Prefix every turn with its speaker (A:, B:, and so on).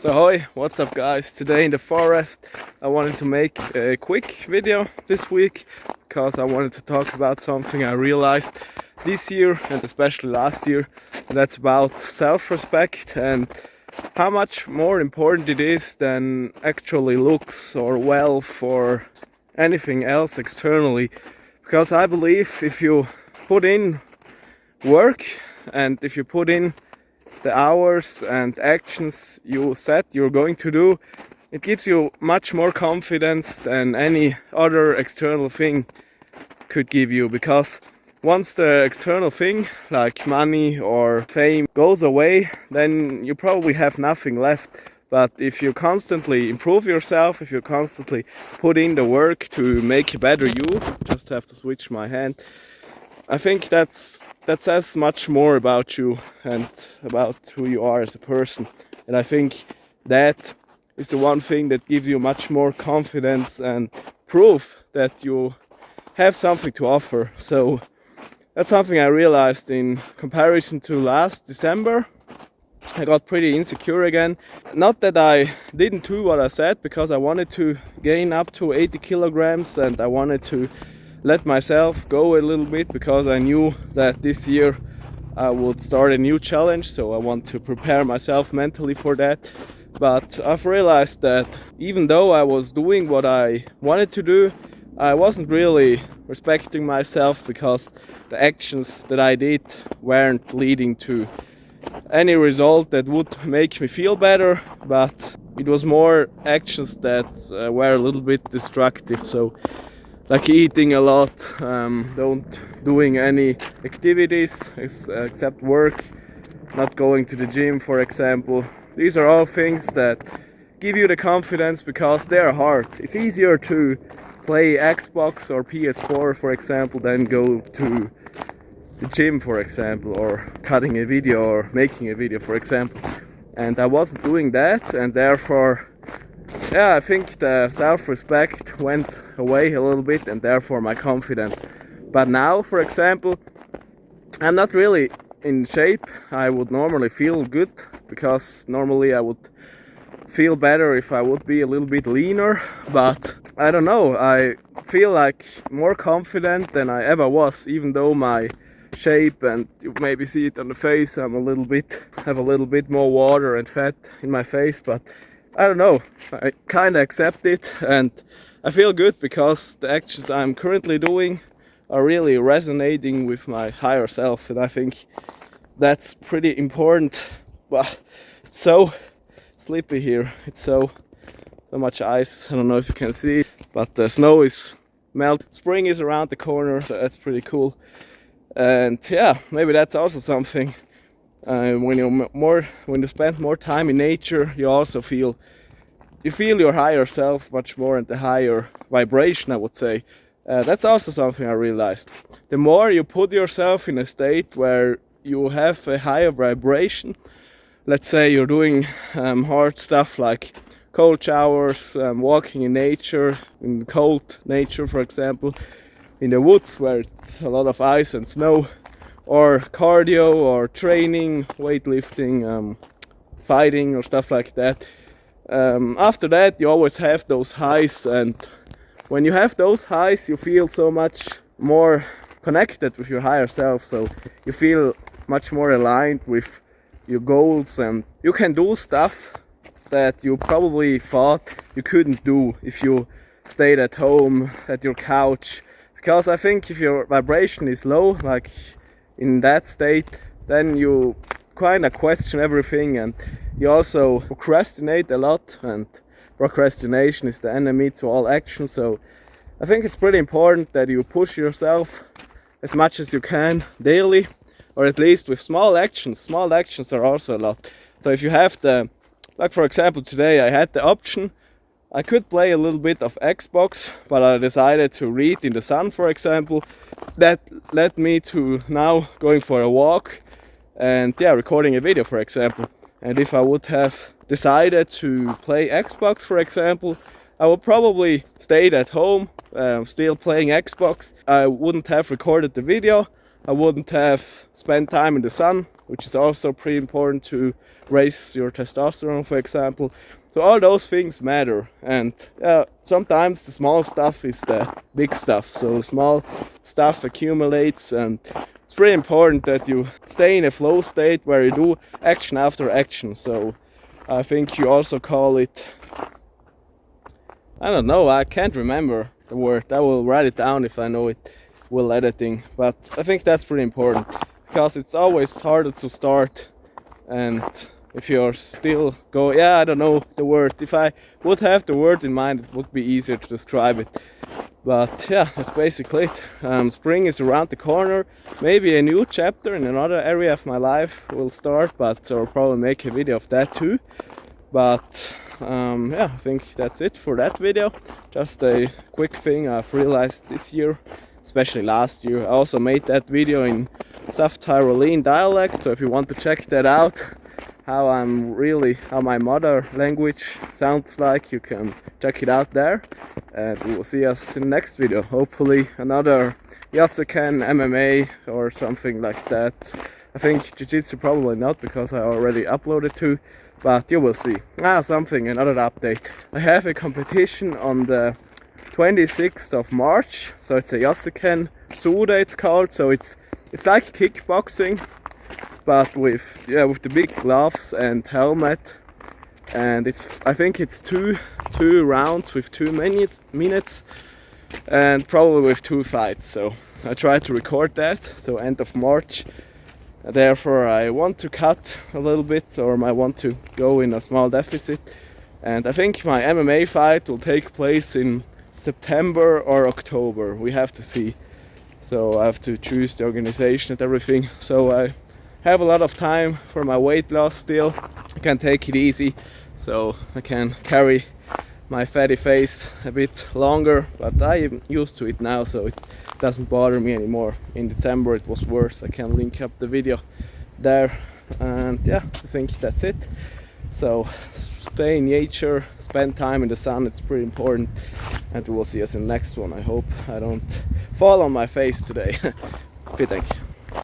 A: So hi, what's up guys? Today in the forest I wanted to make a quick video this week because I wanted to talk about something I realized this year and especially last year, and that's about self-respect and how much more important it is than actually looks or wealth or anything else externally. Because I believe if you put in work and if you put in the hours and actions you said you're going to do, it gives you much more confidence than any other external thing could give you. Because once the external thing like money or fame goes away, then you probably have nothing left. But if you constantly improve yourself, if you constantly put in the work to make a better you, just have to switch my hand, I think that says much more about you and about who you are as a person. And I think that is the one thing that gives you much more confidence and proof that you have something to offer. So that's something I realized in comparison to last December. I got pretty insecure again. Not that I didn't do what I said, because I wanted to gain up to 80 kilograms and I wanted to let myself go a little bit because I knew that this year I would start a new challenge, so I want to prepare myself mentally for that. But I've realized that even though I was doing what I wanted to do, I wasn't really respecting myself because the actions that I did weren't leading to any result that would make me feel better, but it was more actions that were a little bit destructive. So like eating a lot, don't doing any activities except work, not going to the gym, for example. These are all things that give you the confidence because they are hard. It's easier to play Xbox or PS4, for example, than go to the gym, for example, or cutting a video or making a video, for example. And I wasn't doing that, and therefore I think the self-respect went away a little bit, and therefore my confidence. But now, for example, I'm not really in shape. I would normally feel good, because normally I would feel better if I would be a little bit leaner. But I don't know, I feel like more confident than I ever was, even though my shape, and you maybe see it on the face, have a little bit more water and fat in my face, but I don't know, I kind of accept it and I feel good because the actions I'm currently doing are really resonating with my higher self, and I think that's pretty important. But it's so sleepy here, it's so much ice. I don't know if you can see, but the snow is melting. Spring is around the corner, so that's pretty cool. And yeah, maybe that's also something. When you spend more time in nature, you also feel your higher self much more, and the higher vibration, I would say. That's also something I realized. The more you put yourself in a state where you have a higher vibration, let's say you're doing hard stuff like cold showers, walking in nature, in cold nature, for example, in the woods where it's a lot of ice and snow, or cardio or training, weightlifting, fighting or stuff like that. After that you always have those highs, and when you have those highs you feel so much more connected with your higher self, so you feel much more aligned with your goals, and you can do stuff that you probably thought you couldn't do if you stayed at home at your couch. Because I think if your vibration is low, like in that state, then you kind of question everything, and you also procrastinate a lot, and procrastination is the enemy to all action. So I think it's pretty important that you push yourself as much as you can daily, or at least with small actions. Small actions are also a lot. So if you have like for example today I had the option, I could play a little bit of Xbox, but I decided to read in the sun, for example. That led me to now going for a walk and recording a video, for example. And if I would have decided to play Xbox, for example, I would probably stayed at home, still playing Xbox. I wouldn't have recorded the video, I wouldn't have spent time in the sun, which is also pretty important to raise your testosterone, for example. So all those things matter, and sometimes the small stuff is the big stuff. So small stuff accumulates, and it's pretty important that you stay in a flow state where you do action after action. So I think you also call it, I don't know, I can't remember the word. I will write it down if I know it while editing. But I think that's pretty important, because it's always harder to start, and if you're still I don't know the word. If I would have the word in mind, it would be easier to describe it. But yeah, that's basically it. Spring is around the corner. Maybe a new chapter in another area of my life will start, but I'll probably make a video of that too. But yeah, I think that's it for that video. Just a quick thing I've realized this year, especially last year. I also made that video in South Tyrolean dialect, so if you want to check that out, how my mother language sounds like, you can check it out there. And we will see us in the next video. Hopefully another Yasuken MMA or something like that. I think Jiu-Jitsu probably not, because I already uploaded two, but you will see. Another update. I have a competition on the 26th of March, so it's a Yasuken Suda it's called. So it's like kickboxing, but with the big gloves and helmet, and I think it's two rounds with 2 minutes, and probably with 2 fights. So I try to record that, so end of March. Therefore I want to cut a little bit, or I want to go in a small deficit, and I think my MMA fight will take place in September or October. We have to see. So I have to choose the organization and everything. So I have a lot of time for my weight loss still. I can take it easy, so I can carry my fatty face a bit longer, but I'm used to it now, so it doesn't bother me anymore. In December it was worse. I can link up the video there, and yeah, I think that's it. So stay in nature, spend time in the sun, it's pretty important, and we will see us in the next one. I hope I don't fall on my face today. Thank you.